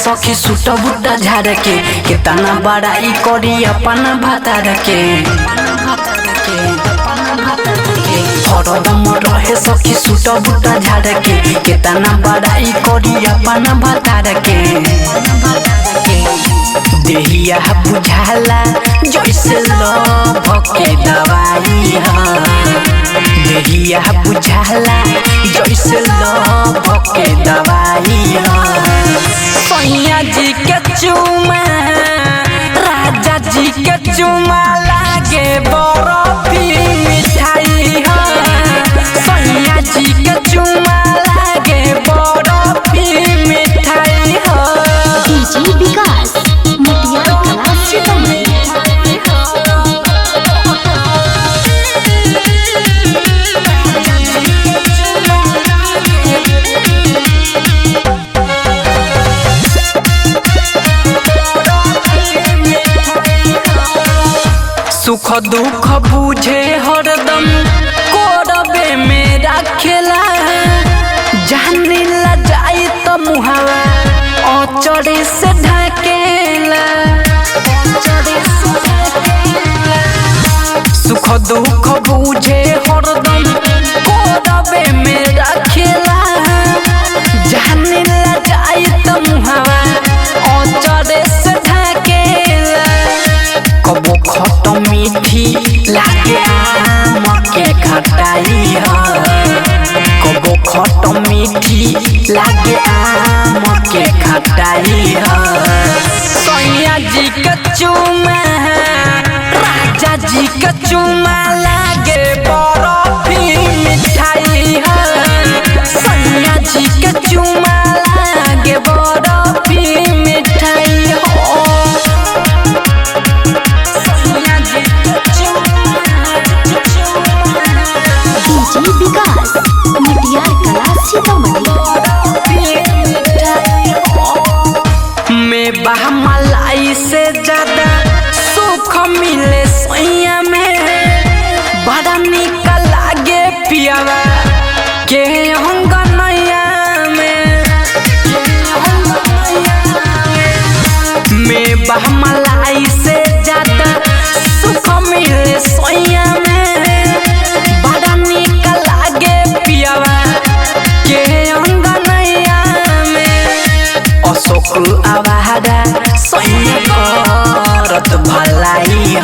सखी सूट बूटा झाड़ के कितना बड़ाई करी अपन भातार के हरदम रहे सखी सूट बूटा झाड़ के कितना बड़ाई करी अपन भातार के देहिया बुझाला जैसे लव के दवाई देहिया बुझाला जैसे लव के दवाई सैया जी के चुमा राजा जी के चुमा लागे बर्फी मिठाई सैया जी के चुमा लागे बर्फी मिठाई डीजे विकास मोतिया कला सीतामढ़ी। सुख दुख बुझे हरदम कोरबे में रखेला जाने ला जाए तो मुहावा औचड़े से ढकेला सुख दुख बुझे हरदम कोरबे में रखेला जाने ला जाए तो मुहावा औचड़े से ढकेला कबो खट मीठी लागे आम के खटाई कबो खट मीठी लागे आम के खटाई सैया जी के चुमा राजा जी के चुमा लागे बर्फी मिठाई सैया जी के चुमा लागे बर्फी मिठाई डीजे विकास मोतिया कला सीतामढ़ी। में बहमलाई से ज्यादा सुख मिले सैया में बड़ा निक लागे पियावा के अंगनैया में बहमलाई से ज्यादा सुख मिले सैया में बड़ा निक लागे पियावा के अंगनैया में अशोक आवारा सैया करत भलाई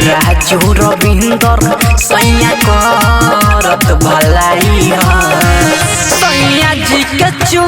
राजू रविंदर सैया करत भलाई सैया जी के चू